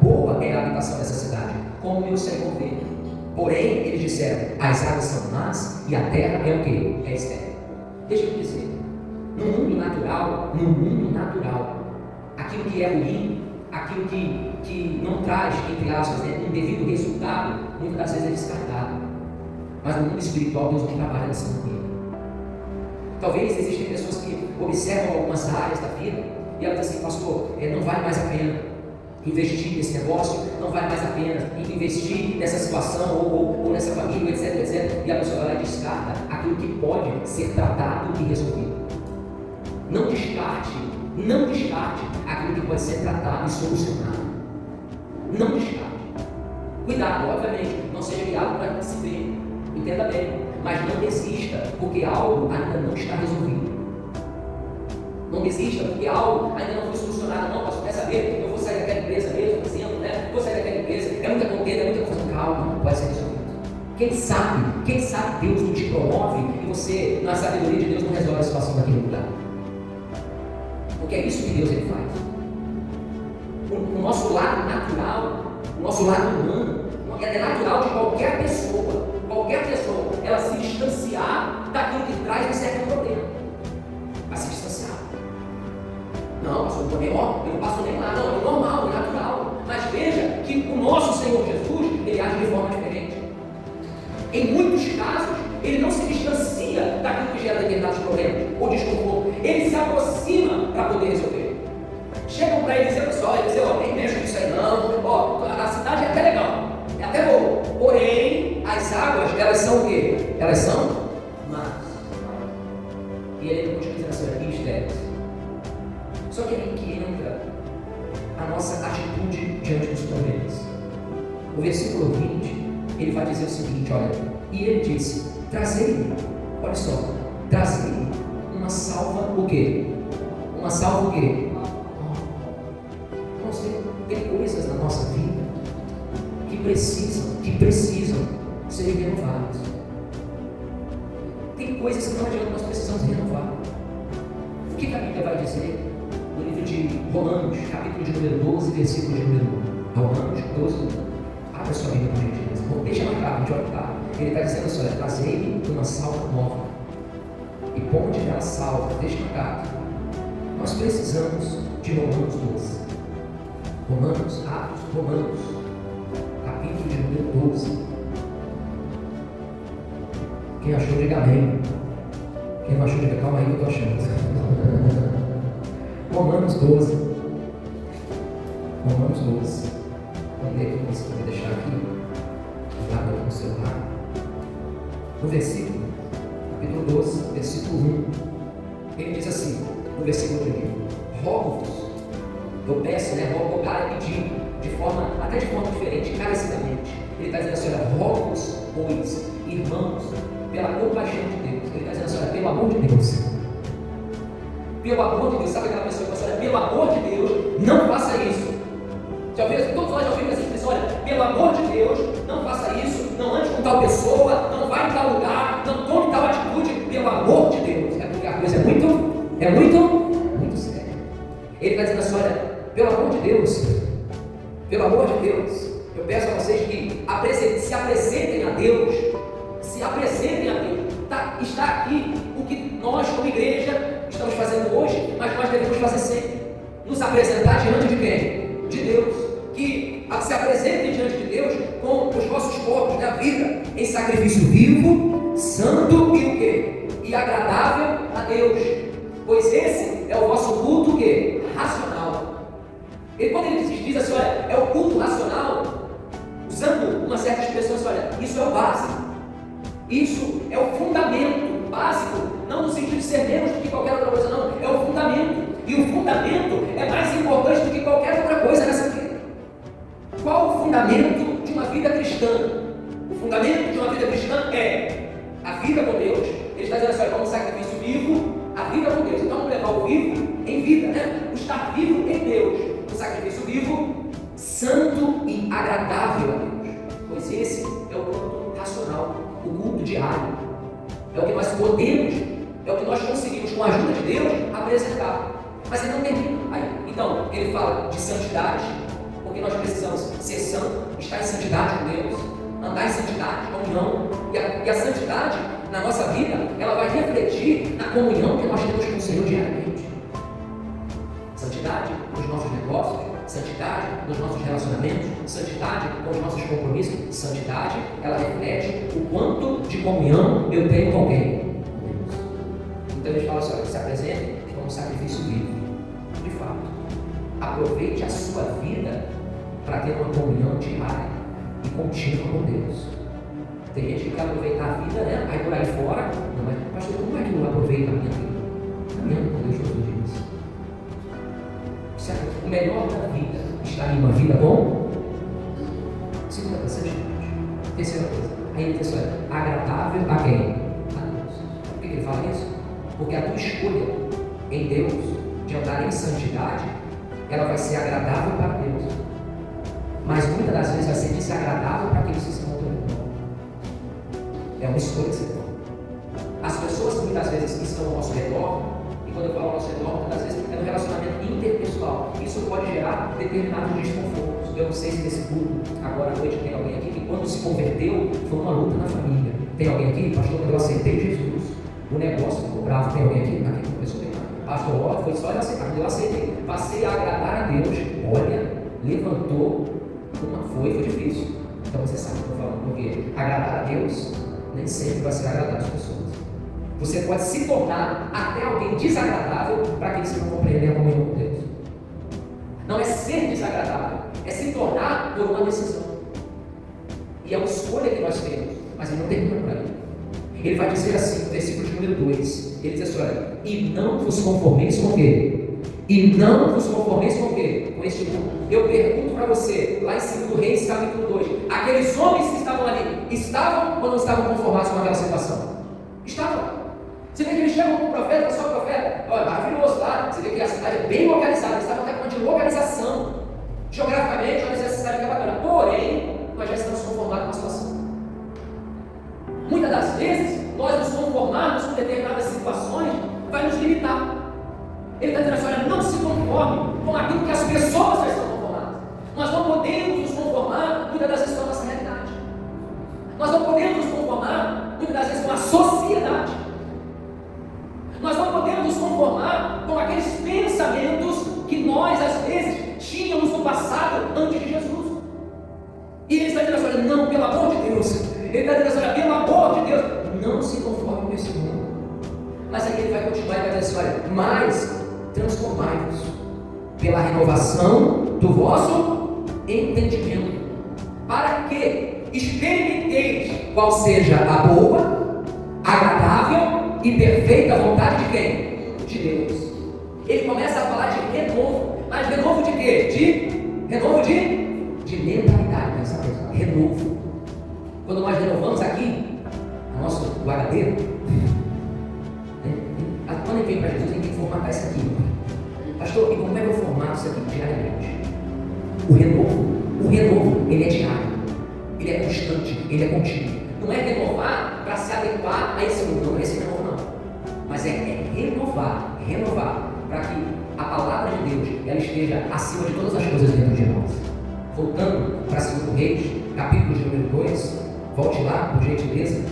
boa é a habitação dessa cidade, como meu Senhor vê. Porém, eles disseram, as águas são más e a terra é o quê? É estéril. Deixa eu dizer, no mundo natural, aquilo que é ruim, aquilo que não traz, entre aspas, um devido resultado, muitas das vezes é descartado. Mas no mundo espiritual, Deus não trabalha dessa maneira. Talvez existem pessoas que observam algumas áreas da vida e elas dizem assim, pastor, não vale mais a pena investir nesse negócio, não vale mais a pena investir nessa situação ou nessa família, etc. E a pessoa vai lá e descarta aquilo que pode ser tratado e resolvido. Não descarte aquilo que pode ser tratado e solucionado. Não descarte. Cuidado, obviamente, não seja guiado para se ver, entenda bem, mas não desista, porque algo ainda não está resolvido. Não desista, porque algo ainda não foi solucionado. Não, pastor, quer saber? Eu vou sair daquela empresa mesmo, por exemplo, né? Vou sair daquela empresa, é muita contenda, é muita coisa. Calma, pode ser resolvido. Quem sabe Deus não te promove e você, na sabedoria de Deus, não resolve a situação daquele lugar. Porque é isso que Deus ele faz. O nosso lado natural, o nosso lado humano, é natural de qualquer pessoa, ela se distanciar daquilo que traz um certo problema. Vai se distanciar. Não, pastor, eu não passo nem lá. Não, é normal, é natural. Mas veja que o nosso Senhor Jesus, ele age de forma diferente. Em muitos casos, ele não se distancia daquilo que gera determinados problemas ou desconforto. Ele se aproxima para poder resolver. Chegam para ele e dizem, pessoal, nem mexo nisso aí não. A cidade é até legal, é até boa. Porém, as águas, elas são o quê? Elas são más. E ele continua dizendo assim, estéreis. Só que é aí que entra a nossa atitude diante dos problemas. O versículo 20, ele vai dizer o seguinte, olha, e ele disse, trazei-me, olha só, trazei-me uma salva o quê? Uma salva o quê? Tem coisas na nossa vida que precisam ser renovadas. Tem coisas que não adianta, nós precisamos renovar. O que a Bíblia vai dizer no livro de Romanos, capítulo de número 12, versículo de número 1? Romanos 12, abre a sua Bíblia para a gente. Deixa marcar, a gente vai olhar. Ele está dizendo assim, olha, trazei-me uma salva nova. E ponte dela salva, deixa marcar. Nós precisamos de Romanos 12. Romanos, capítulo de número 12. Quem achou, diga amém. Quem não achou, diga calma aí que eu estou achando. Romanos 12. Vamos ler aqui, vou deixar aqui. Lá no celular. No versículo, capítulo 12, versículo 1. Ele diz assim, no versículo 1. Rogo-vos. Eu peço, rogo para pedir, até de forma diferente, encarecidamente. Ele está dizendo assim, olha, rogo-vos, pois, irmãos, pela compaixão de Deus. Ele está dizendo assim, olha, pelo amor de Deus. Pelo amor de Deus, sabe aquela pessoa que fala assim, olha, pelo amor de Deus, não faça isso. Todos nós já ouvimos essa expressão, olha, pelo amor de Deus, não faça isso, não ande com tal pessoa, não vai em tal lugar, não tome tal atitude, pelo amor de Deus. É porque a coisa é muito séria. Ele está dizendo assim, olha, pelo amor de Deus, eu peço a vocês que se apresentem a Deus, está aqui o que nós como igreja estamos fazendo hoje, mas nós devemos fazer sempre, nos apresentar diante de quem? De Deus, que se apresentem diante de Deus com os nossos corpos da vida, em sacrifício vivo, santo e o quê? E agradável a Deus, pois esse é o vosso culto o quê? Racional. E quando ele diz assim, olha, é o culto racional, usando uma certa expressão assim, olha, isso é o básico, isso é o fundamento básico, não no sentido de ser menos do que qualquer outra coisa, não, é o fundamento, e o fundamento é mais importante do que qualquer outra coisa nessa vida. Qual o fundamento de uma vida cristã? O fundamento de uma vida cristã é a vida com Deus. Ele está dizendo assim, olha, como sacrifício vivo, a vida com Deus. Então vamos levar o vivo em vida, o estar vivo em Deus. O sacrifício vivo, santo e agradável a Deus. Pois esse é o culto racional, o culto diário. É o que nós podemos, é o que nós conseguimos, com a ajuda de Deus, apresentar. Mas ele não termina aí. Então, ele fala de santidade, porque porque nós precisamos ser santos, estar em santidade com Deus, andar em santidade, comunhão. E a santidade na nossa vida, ela vai refletir na comunhão que nós temos com o Senhor diariamente. Santidade nos nossos negócios, santidade nos nossos relacionamentos, santidade com os nossos compromissos. Santidade, ela reflete o quanto de comunhão eu tenho com alguém, com Deus. Então ele fala assim, olha, se apresente como um sacrifício vivo. De fato, aproveite a sua vida para ter uma comunhão diária e contínua com Deus. Tem gente que quer aproveitar a vida, né? Aí por aí fora, não, mas pastor, como é que eu aproveito a minha vida? Caminhando com Deus todos os dias. O melhor da vida está em uma vida com segunda coisa, santidade. Terceira coisa, aí ele diz, olha, agradável a quem? A Deus. Por que ele fala isso? Porque a tua escolha em Deus de andar em santidade, ela vai ser agradável para Deus, mas muitas das vezes vai ser desagradável para aqueles que estão ao teu redor. É uma escolha que você toma. As pessoas que muitas vezes estão ao nosso redor, e quando eu falo ao nosso redor, muitas vezes é um relacionamento interpessoal. Isso pode gerar determinados desconfortos. Eu não sei se nesse culto, agora à noite, tem alguém aqui que quando se converteu, foi uma luta na família. Tem alguém aqui, pastor, quando eu aceitei Jesus, o negócio ficou bravo. Tem alguém aqui? Aqui começou a ter. Pastor, olha, foi só eu aceitar. Quando eu aceitei, passei a agradar a Deus. Olha, levantou. Foi difícil. Então você sabe o que eu estou falando, porque agradar a Deus nem sempre vai ser agradar as pessoas. Você pode se tornar até alguém desagradável para aqueles que não compreendem a comunhão com Deus. Não é ser desagradável, é se tornar por uma decisão. E é uma escolha que nós temos, mas ele não termina por aí. Ele vai dizer assim, no versículo de número 2, ele diz assim, olha, e não vos conformeis com o quê? E não vos conformeis com o quê? Com este mundo. Eu pergunto para você, lá em 2 Reis, capítulo 2, aqueles homens que estavam ali, estavam ou não estavam conformados com aquela situação? Estavam. Você vê que eles chegam com o profeta, só o profeta, olha, maravilhoso, tá? Você vê que a cidade é bem localizada, eles estavam até falando de localização. Geograficamente, olha, essa cidade que é bacana. Porém, nós já estamos conformados com a situação. Muitas das vezes, nós nos conformarmos com determinadas situações vai nos limitar. Ele está dizendo assim, olha, não se conforme com aquilo que as pessoas já estão conformadas. Nós não podemos nos conformar, muitas das vezes, com a nossa realidade. Nós não podemos nos conformar, muitas das vezes, com a sociedade. Nós não podemos nos conformar com aqueles pensamentos que nós, às vezes, tínhamos no passado, antes de Jesus. E ele está dizendo assim, olha, não, pelo amor de Deus. Ele está dizendo assim, olha, pelo amor de Deus, não se conforme com esse mundo. Mas aí ele vai continuar e vai dizer assim, olha, mas transformai-vos pela renovação do vosso entendimento, para que experimenteis qual seja a boa, agradável e perfeita vontade de quem? De Deus. Ele começa a falar de renovo, mas renovo de quê? Renovo de mentalidade, sabe? Renovo. Quando nós renovamos aqui, o nosso HD, quando ele vem para Jesus, tem que formatar isso aqui. Pastor, e como é que eu formato isso aqui diariamente? O renovo, ele é diário, ele é constante, ele é contínuo. Não é renovar para se adequar a esse mundo, não é esse renovo não. Mas é renovar, para que a palavra de Deus ela esteja acima de todas as coisas dentro de nós. Voltando para 2 Reis, capítulo de número 2, volte lá, por gentileza.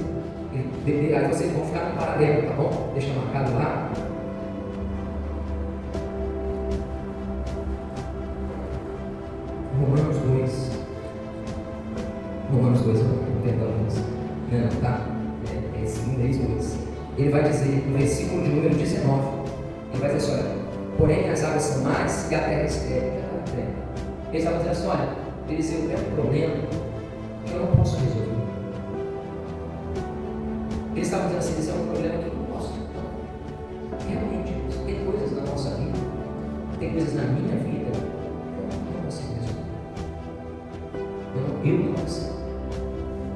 Aí vocês vão ficar no paralelo, tá bom? Deixa marcado lá. Romanos 2, perdão, não, tá? É 2 Reis 2. Ele vai dizer, no versículo de número 19, ele vai dizer assim, olha, porém as águas são mais e a terra estéril. Ele estava dizendo assim, olha, Eliseu, eu tenho um problema que eu não posso resolver. Eles estavam dizendo assim, esse é um problema que eu não posso. Então, realmente, tem coisas na nossa vida, tem coisas na minha vida que eu não consigo resolver. Eu não consigo.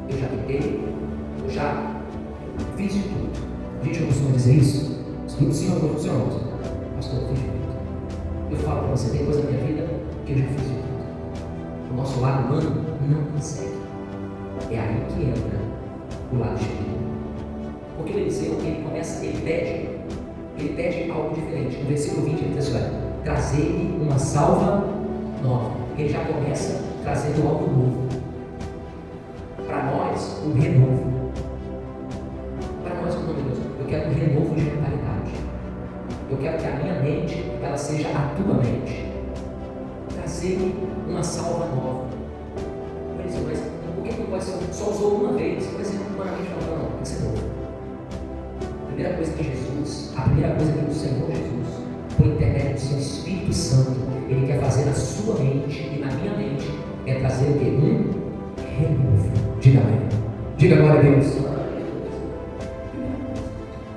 Eu já tentei, eu já fiz de tudo. Gente, eu costumo dizer isso. O Senhor não funciona, pastor, eu fiz de tudo. Eu falo para você, tem coisa na minha vida que eu já fiz de tudo. O nosso lado humano não consegue. É aí que entra o lado espiritual. Porque Eliseu, ele pede algo diferente. No versículo 20 ele diz assim, trazei-me uma salva nova. ele já começa trazendo algo novo. Para nós, um renovo. Para nós, meu Deus, eu quero um renovo de mentalidade. Eu quero que a minha mente, ela seja a tua mente. Trazer uma salva nova. Mas por que não pode ser? Só usou uma vez, por exemplo, humanamente falando, não, tem que ser novo. A primeira coisa que o Senhor Jesus, por intermédio do seu Espírito Santo, Ele quer fazer na sua mente e na minha mente, é trazer o quê? Um renovo. Diga amém. Diga glória a Deus.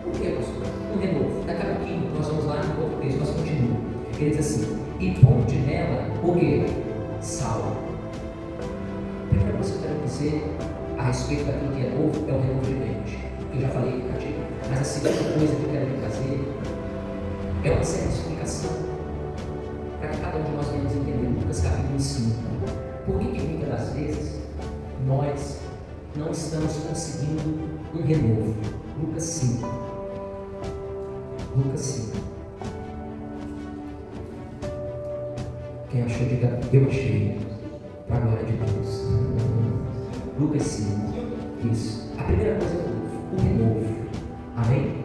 Por que, pastor? Um renovo. Daqui a pouquinho, nós vamos lá no português, nós continuamos. Ele diz assim, e ponte nela o quê? Sal. A primeira coisa que eu quero dizer a respeito daquilo que é novo, é o renovo de mente. Eu já falei aqui contigo. Mas a segunda coisa que eu quero lhe trazer é uma certa explicação para que cada um de nós venhamos entender Lucas capítulo 5. Por que muitas das vezes nós não estamos conseguindo um renovo? Lucas 5. Lucas 5. Quem achou, diga, eu achei. Para a glória de Deus. Lucas 5. Isso. A primeira coisa é o renovo. Amém?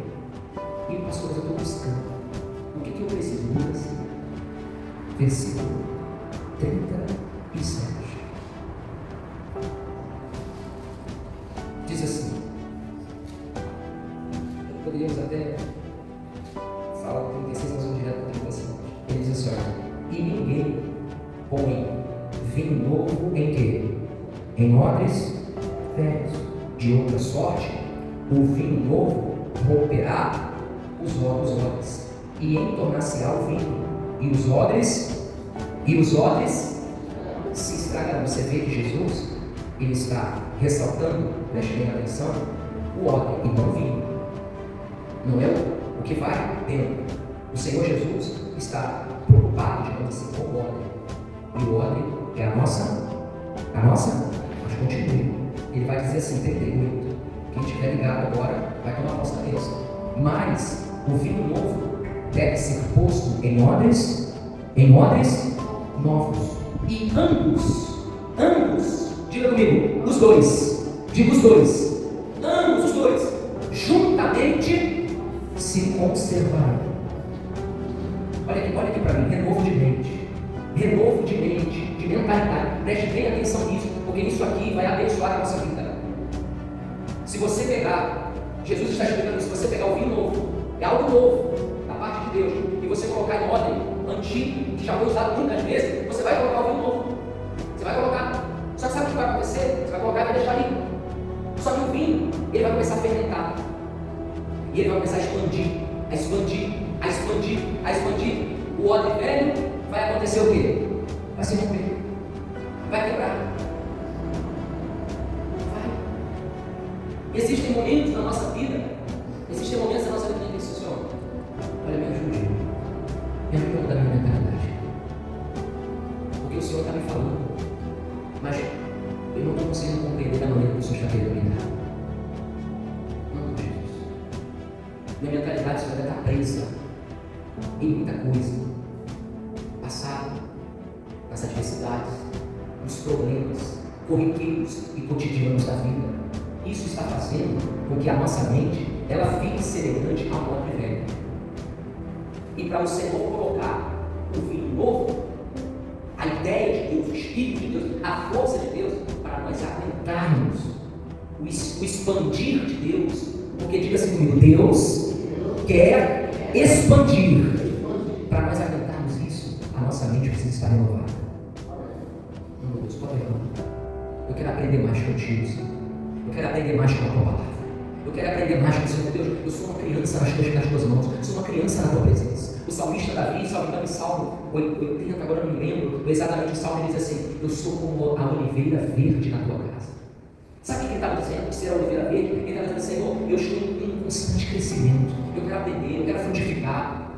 E pastor, eu estou buscando. O que eu preciso? Lucas 5. Versículo 37. Diz assim. Poderíamos até falar do 36, mas vamos direto para o 37. Ele diz assim: e ninguém põe vinho novo em quê? Em odres velhos. De outra sorte, o vinho novo romperá os odres, e entornar-se-á o vinho, e os odres se estragarão. Você vê que Jesus, ele está ressaltando, preste bem atenção, o odre e não o vinho. Não é o que vai dentro. O Senhor Jesus está preocupado, digamos assim, com o odre. E o odre é a nossa, mas continue. Ele vai dizer assim, 38. Quem estiver ligado agora vai tomar posse da bênção. Mas o vinho novo deve ser posto em odres novos. E ambos, diga comigo, os dois, ambos os dois, juntamente se conservarão. Olha aqui para mim, renovo de mente, de mentalidade. Preste bem atenção nisso, porque isso aqui vai abençoar a nossa vida. Se você pegar, Jesus está explicando, se você pegar o vinho novo, é algo novo da parte de Deus, e você colocar em ordem antigo, que já foi usado muitas vezes, você vai colocar o vinho novo. Você vai colocar. Só que sabe o que vai acontecer? Você vai colocar e vai deixar ali. Só que o vinho, ele vai começar a fermentar. E ele vai começar a expandir. O odre velho vai acontecer o quê? Vai se romper. Vai quebrar. Vai. Existem momentos na nossa vida que a gente diz assim, olha, me ajude. Me ajude a mudar minha mentalidade. Porque o Senhor está me falando, mas eu não estou conseguindo compreender da maneira que o Senhor está querendo me dar. Não, Jesus. Minha mentalidade só vai estar presa em muita coisa. Passado, nas adversidades, nos problemas corriqueiros e cotidianos da vida. Isso está fazendo com que a nossa mente ela fique semelhante a um odre velho. E para o Senhor colocar o vinho novo, a ideia de Deus, o Espírito de Deus, a força de Deus, para nós aguentarmos o expandir de Deus, porque diga assim comigo, Deus quer expandir. Para nós aguentarmos isso, a nossa mente precisa estar renovada. Meu Deus, pode levantar. Eu quero aprender mais contigo, Senhor. Eu quero aprender mais com a tua palavra. Eu quero aprender mais com o Senhor. Deus, eu sou uma criança nas tuas mãos. Eu sou uma criança na tua presença. O salmista Davi, salvo engano, em Salmo 80, agora não me lembro exatamente o salmo, ele diz assim: eu sou como a oliveira verde na tua casa. Sabe o que ele estava dizendo? Ser a oliveira verde? Ele estava dizendo: Senhor, eu estou em constante crescimento. Eu quero aprender, eu quero frutificar.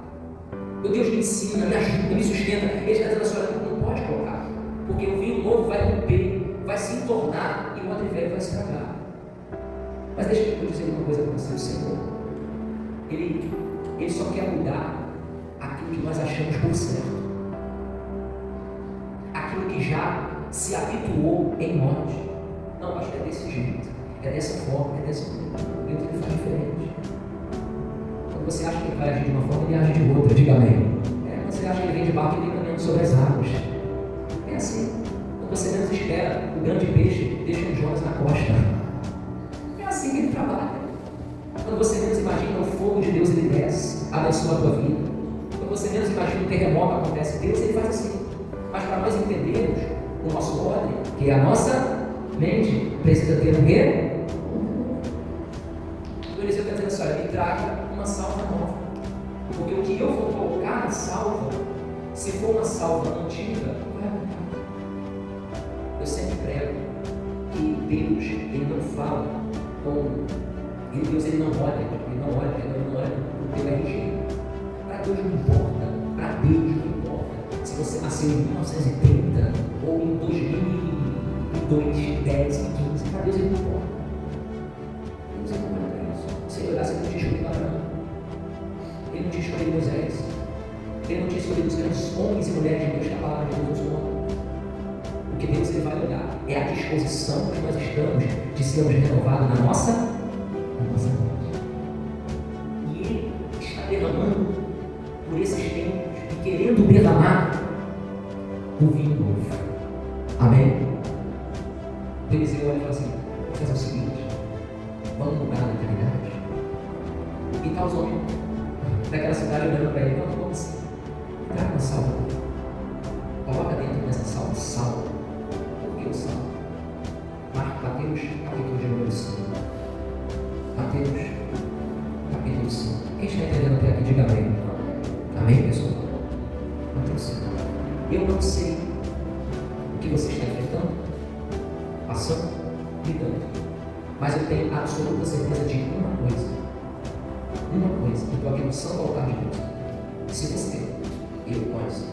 Meu Deus, me ensina, me ajuda, me sustenta. Ele está dizendo: a senhora não pode colocar, porque o vinho novo vai romper, vai se entornar e o odre velho vai se estragar. Mas deixa eu dizer uma coisa para você: o Senhor, Ele só quer mudar aquilo que nós achamos por certo, aquilo que que já se habituou em nós. Não, acho que é desse jeito, é dessa forma, é dessa maneira. Deus ele faz diferente. Quando você acha que ele vai agir de uma forma, ele age de outra, diga amém. Quando você acha que ele vem de barco, ele vem caminhando sobre as águas. É assim. Quando você menos espera, o grande peixe deixa o Jonas na costa. É assim que ele trabalha. Quando você menos imagina, o fogo de Deus ele desce, abençoa a tua vida. Quando você menos imagina, o terremoto acontece. Deus ele faz assim. Mas para nós entendermos o nosso ordem, que é a nossa mente, precisa ter um quê? O Eliseu está dizendo assim: olha, me traga uma salva nova. Porque o que eu vou colocar na salva, se for uma salva antiga, não vai aguentar. Eu sempre prego que Deus ele não fala com. Deus ele não olha o teu RG. Para Deus não importa. Para Deus não importa se você nasceu em 1930 ou em 2002, 10, 15. Para Deus ele não importa. Deus ele não olha para isso. Se ele olhasse, ele não tinha escolhido Abraão. Ele não tinha escolhido Moisés. Ele não tinha escolhido os grandes homens e mulheres de Deus que a palavra de Deus nos conta. O que Deus ele vai olhar é a disposição que nós estamos de sermos renovados na nossa mente. E Ele está derramando por esses tempos e querendo derramar o vinho novo. Amém? O Eliseu olha e fala assim: vamos fazer o seguinte, vamos mudar a eternidade. E tá os homens daquela cidade olhando para ele: vamos assim, traga uma salva, coloca dentro dessa salva sal. Por que o sal? Mateus capítulo de número 5. Mateus capítulo 5. Quem está entendendo até aqui, diga amém. Amém, pessoal? Mateus 5. Eu não sei o que você está enfrentando, passando, lidando, mas eu tenho absoluta certeza de uma coisa. Eu estou aqui no santo altar de Deus. Se você, nós,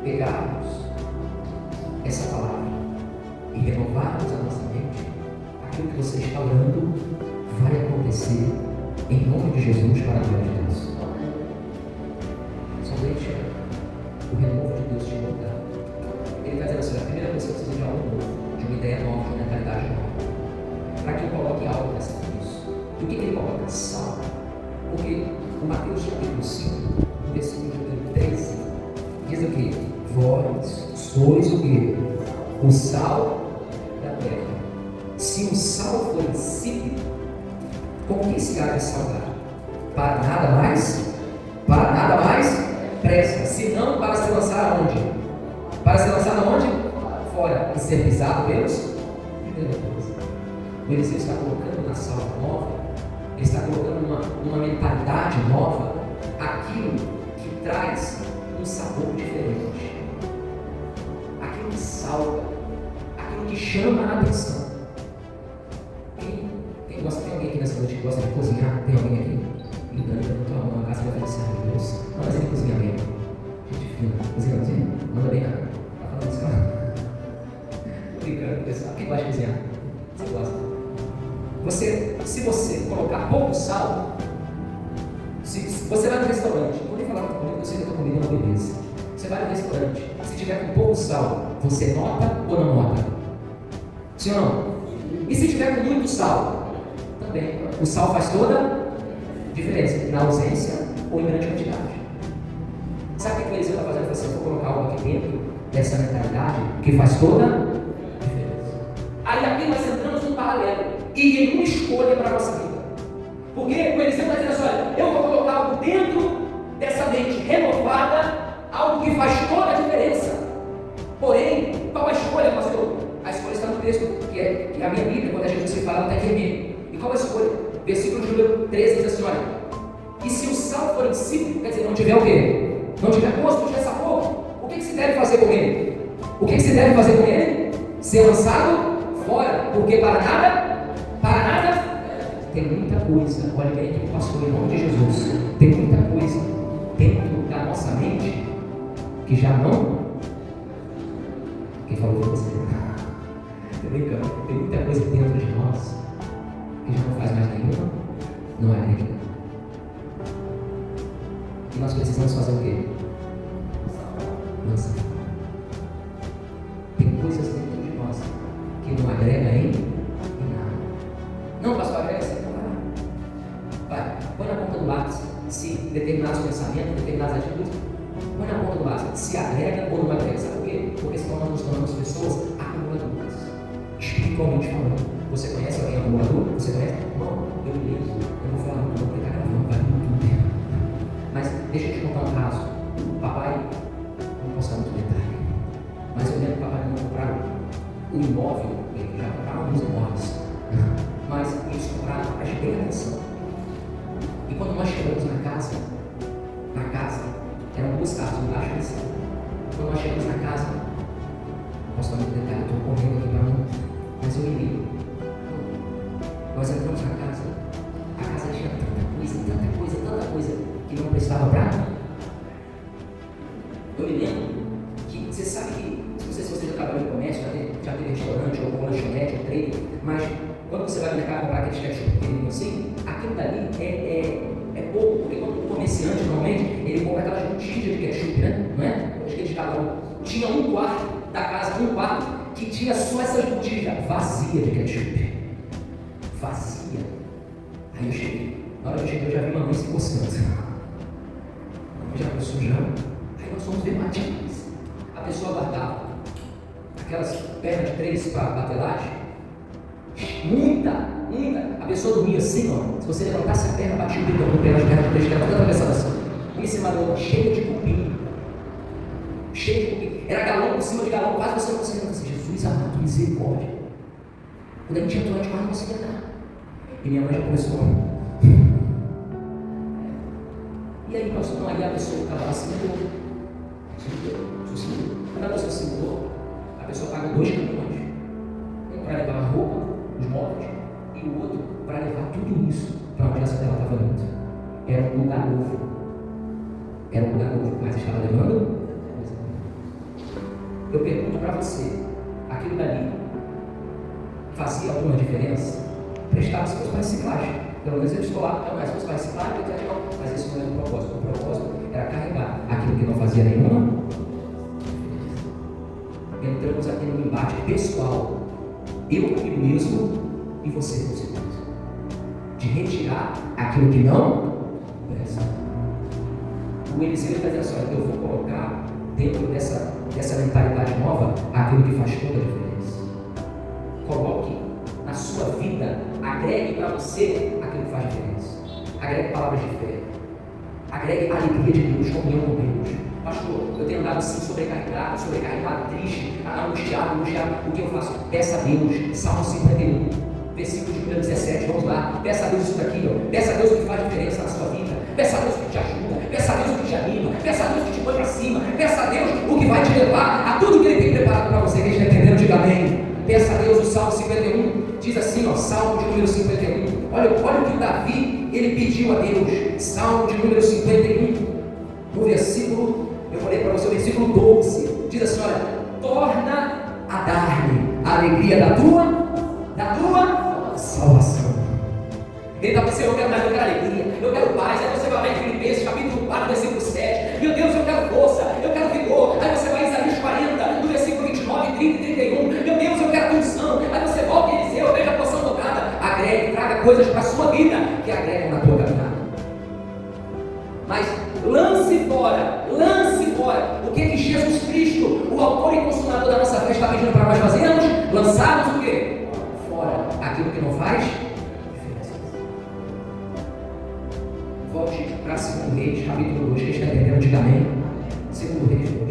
pegarmos essa palavra e renovarmos a nossa mente, aquilo que você está orando vai acontecer em nome de Jesus para a glória de Deus. Só deixa o renovo de Deus te mudar. Ele vai dizer assim: a primeira coisa que você precisa de algo novo, de uma ideia nova, de uma mentalidade nova, para que eu coloque algo nessa isso. E o que ele coloca? Sal. Porque o Mateus capítulo 5, no versículo de 13, diz o quê? Vós sois o quê? O sal da terra. Se o sal for insípido, com que se há de salgar? Para nada mais presta, senão para se lançar aonde? Para se lançar aonde? Fora, e ser pisado pelos perdedores. O Eliseu está colocando na salva nova, ele está colocando numa mentalidade nova aquilo que traz um sabor diferente, aquilo que salva, aquilo que chama a atenção. Quem gosta? Tem alguém aqui nessa noite que gosta de cozinhar? Tem alguém aqui? E o Dani levantou a mão na casa e vai falar: meu Deus, não, mas ele cozinha bem. Gente fina, cozinha? Manda bem, cara. Tá falando isso, cara? Tô brincando, pessoal. Quem gosta de cozinhar? Você gosta? Se você colocar pouco sal, se você vai no restaurante, não vou nem falar com comida, eu sei que a tua comida é uma beleza. Você vai no restaurante, se tiver com pouco sal, você nota ou não nota? Sim ou não? E se tiver com muito sal? Também. O sal faz toda a diferença, na ausência ou em grande quantidade. Sabe o que o Eliseu está fazendo? Ele assim: eu vou colocar algo aqui dentro dessa mentalidade que faz toda a diferença. Aí aqui nós entramos num paralelo e em uma escolha para a nossa vida. Porque o Eliseu está dizendo assim: olha, eu vou colocar algo dentro dessa mente renovada, algo que faz toda a diferença. Porém, qual a escolha, pastor? A escolha está no texto, que é a minha Bíblia, quando a gente se fala, está aqui comigo. E qual a escolha? Versículo de número 13 diz assim: olha, e se o sal for insípido, quer dizer, não tiver o quê? Não tiver gosto, não tiver sabor, o que se deve fazer com ele? O que se deve fazer com ele? Ser lançado fora, porque para nada, tem muita coisa, olha bem aqui, pastor, em nome de Jesus, tem muita coisa dentro da nossa mente que já não. Quem falou foi você? Estou brincando. Tem muita coisa dentro de nós que já não faz mais nenhuma, não é nenhuma. E nós precisamos fazer o quê? Lançar. que não agrega em nada. Não, pastor, agrega assim, não vai. Põe na ponta do lápis se determinados pensamentos, determinadas atitudes, põe na ponta do lápis se agrega ou não agrega. Sabe por quê? Porque senão nós nos tornamos pessoas acumuladoras. Espiritualmente falando. Você conhece alguém acumulador? Você conhece? Não, eu me lembro. Eu vou falar muito, porque cada um vai muito tempo. Mas deixa eu te contar um caso. O papai, não posso dar muito detalhe, mas eu lembro que o papai não compraram um imóvel, ele já compraram alguns imóveis, mas eles compraram, preste bem atenção. E quando nós chegamos na casa, eram duas casas, embaixo e em cima. Quando nós chegamos na casa, não posso dar muito detalhe, estou correndo aqui para mim, mas eu me lembro. Nós entramos na casa, a casa tinha tanta coisa que não prestava para mim. Eu me lembro que, você sabe que, não sei se você já trabalhou em comércio, já teve restaurante, ou lanchonete, ou trailer, mas quando você vai no mercado comprar aqueles ketchup pequenininho assim, aquilo dali é pouco, porque quando o comerciante, normalmente, ele compra aquela juntilha de ketchup, né? Não é? Acho que eles falam, tinha um quarto da casa, que tinha só essa juntilha vazia de ketchup. Vazia. Aí eu cheguei. Na hora que eu cheguei, eu já vi uma mãe se coçando. Já começou já. Aí nós fomos ver matinhas. A pessoa guardava aquelas pernas de 3 para batelagem. Muita. A pessoa dormia assim, ó. Se você levantasse a perna, batia o dedo no pé, as pernas de 3, que era toda atravessada assim. Um em cima do outro, cheio de cupim. Era galão por cima de galão, quase você não conseguia assim. Jesus amado, misericórdia. Quando a gente entrou, a gente quase não conseguia andar. E minha mãe já começou. E aí, pastor, aí a pessoa estava lá, segurou. Quando a pessoa segurou, a pessoa paga 2 caminhões. Um para levar a roupa, os móveis, e o outro para levar tudo isso para onde essa dela estava indo. Era um lugar novo. Mas estava levando. Eu pergunto para você, aquilo dali fazia alguma diferença? Prestava se fosse para reciclagem. Pelo menos eles colaram, mas se fosse para reciclagem, mas esse não era o propósito. O propósito era carregar aquilo que não fazia nenhuma. Entramos aqui num embate pessoal, eu comigo mesmo e você consigo mesmo, de retirar aquilo que não presta. O Eliseu está dizendo assim: eu vou colocar dentro dessa mentalidade nova aquilo que faz toda a diferença. Coloque na sua vida, agregue para você aquilo que faz diferença. Agregue palavras de fé. Agregue a alegria de Deus, comunhão com Deus. Pastor, eu tenho andado assim sobrecarregado, triste, angustiado. O que eu faço? Peça a Deus. Salmo 51, versículo de número 17. Vamos lá. Peça a Deus isso daqui, ó. Peça a Deus o que faz diferença na sua vida. Peça a Deus o que te ajuda. Peça a Deus o que te anima. Peça a Deus o que te põe para cima. Peça a Deus o que vai te levar a tudo que Ele tem preparado para você. Quem está entendendo, diga amém. Peça a Deus. O Salmo 51 diz assim, ó, Salmo de número 51. Olha o que Davi, ele pediu a Deus. Salmo de número 51, no versículo, eu falei para você, o versículo 12, diz assim, olha, torna a dar-me a alegria da tua salvação. Ele está pensando, eu quero mais, eu quero alegria, eu quero paz. Aí você vai lá em Filipenses, capítulo 4, versículo 7, meu Deus, eu quero força, eu quero vigor. Aí você vai em Isaías 40, no versículo 29, 30 e 31, meu Deus, eu quero unção. Aí você volta em Eliseu, veja a porção dobrada. Agregue, traga coisas para a sua vida que agregam na tua caminhada. Mas lance fora o que Jesus Cristo, o autor e consumador da nossa fé, está pedindo para nós fazermos. Lançarmos o quê? Fora aquilo que não faz diferença. Volte para 2 Reis, capítulo 2, quem está entendendo, diga amém. 2 Reis 2.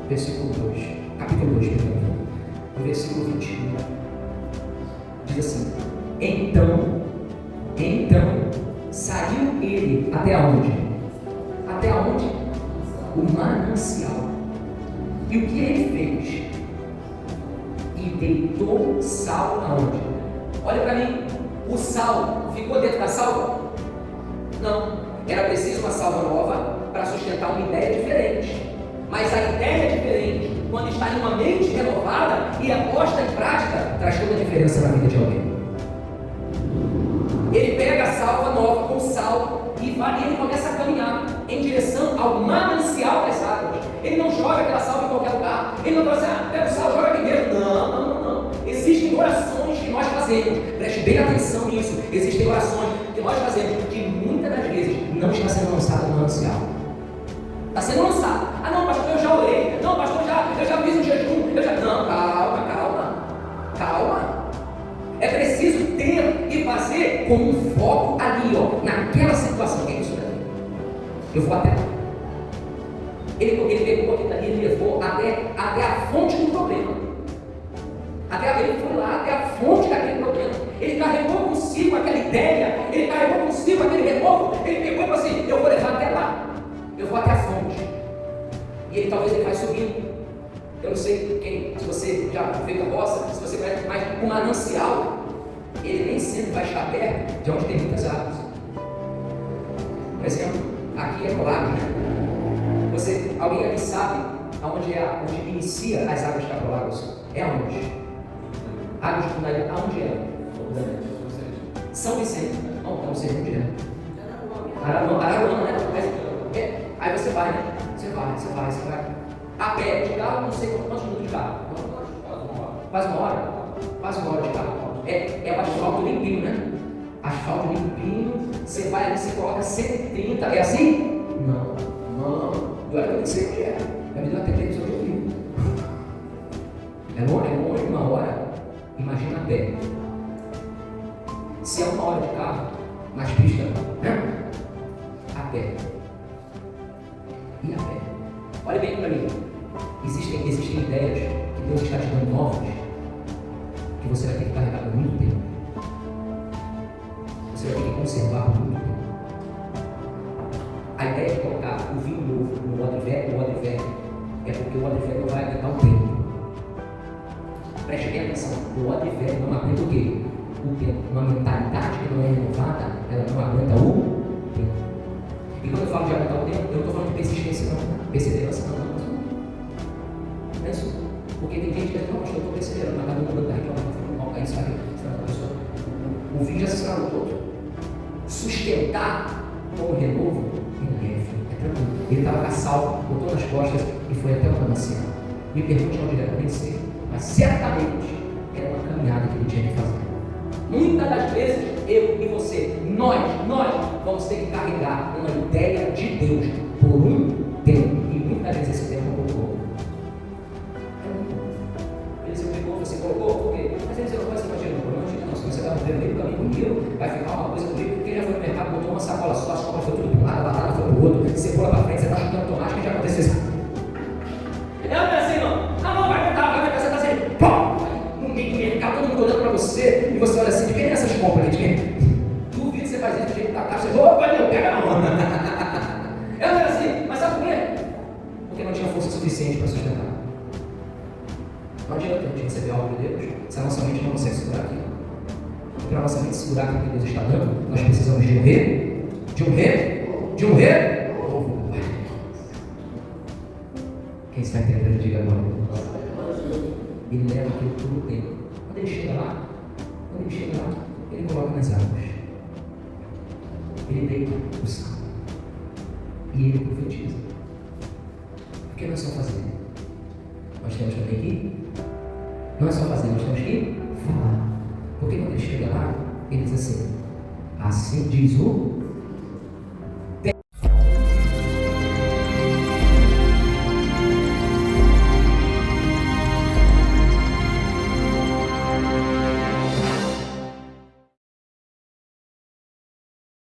Versículo 2, capítulo 2, perdão, no versículo 21, diz assim: Então, saiu ele até onde? Até onde? O manancial. E o que ele fez? E deitou sal aonde? Olha para mim, o sal ficou dentro da salva? Não, era preciso uma salva nova para sustentar uma ideia diferente. Mas a ideia é diferente. Quando está em uma mente renovada e é posta em prática, traz toda a diferença na vida de alguém. Ele pega a salva nova com sal e ele começa a caminhar em direção ao manancial das fazemos, preste bem atenção nisso, existem orações que nós fazemos que muitas das vezes não está sendo lançada no ancião. Está sendo lançado. Ah não, pastor, eu já orei. Não, pastor, eu já fiz um jejum. Não, calma. É preciso ter e fazer com um foco ali, ó, naquela situação. Que é isso daqui? Eu vou até lá. Ele pegou aquilo ali, ele levou até a fonte do problema. Ele foi lá até a fonte daquele problema. Ele carregou consigo aquela ideia, ele carregou consigo aquele renovo. Ele pegou e falou assim: eu vou levar até lá. Eu vou até a fonte. E ele talvez ele vai subindo. Eu não sei se você já fez a roça, se você conhece, mas o manancial, ele nem sempre vai estar perto de onde tem muitas águas. Por exemplo, aqui é Prolagos, né? Alguém aqui sabe onde inicia as águas de Prolagos? É onde? Águas de Cunhaí, aonde é? São Vicente. Não sei onde é. Araruama, né? Aí você vai, né? Você vai. A pé, de carro, não sei quantos minutos de carro. Quase uma hora de carro. É o asfalto limpinho, né? Asfalto limpinho. Você vai ali, você coloca 130. É assim? Não. Agora eu não sei o que é. Me deu até tempo sobre o rio. É longe, uma hora. Imagina a pé. Se é uma hora de carro, mais pista, né? A pé. E a pé. Olha bem para mim. Existem ideias que Deus está te dando novas, que você vai ter que carregar por muito tempo. Você vai ter que conservar por muito tempo. A ideia de colocar o vinho novo no odre velho, é porque o odre velho vai aguentar o tempo. Preste bem atenção. O odre velho não aguenta o quê? O tempo. Uma mentalidade que não é renovada, ela não aguenta o tempo. E quando eu falo de aguentar o tempo, eu não estou falando de persistência, não. Perseverança, não. Não é isso. Porque tem gente que diz: não, pastor, eu estou perseverando, mas cada um está reclamando, isso vai a pessoa. O vídeo já se estragou todo. Sustentar com o renovo, é tranquilo. Ele estava com a salva, botou nas costas e foi até o manancial. Me pergunte onde ele era, nem sei, mas certamente era uma caminhada que ele tinha que fazer. Muitas das vezes, eu e você, nós vamos ter que carregar uma ideia de Deus por um tempo. E muitas vezes esse tempo é um pouco longo. Você colocou, por quê? Mas ele não pode ser não. Se você está no meio do caminho comigo, vai ficar uma coisa comigo. Quem já foi no mercado, botou uma sacola só, a sacola foi tudo para um lado, a batata foi para o outro, cebola para frente, você está chutando tomate, que já aconteceu isso. Não é assim, não. Vai contar, você está assim, pô! No meio do mercado, todo mundo olhando para você, e você olha assim: de quem é essas compras aqui? De quem? Duvido que você faz isso, de jeito da caixa, você fala: opa, não, pega a mão. Não é assim, mas sabe por quê? Porque não tinha força suficiente para sustentar. Não adianta a gente receber algo de Deus se a nossa mente não consegue segurar aquilo. Para a nossa mente segurar aquilo que Deus está dando, nós precisamos de um renovo. Quem está entendendo, diga agora. Ele leva aquilo por um tempo. Quando ele chega lá, ele coloca nas águas. Ele deita o sal. E ele profetiza. O que nós vamos fazer? Nós temos também que não é só fazer, nós temos que falar. Porque quando ele chega lá, ele diz assim: assim diz o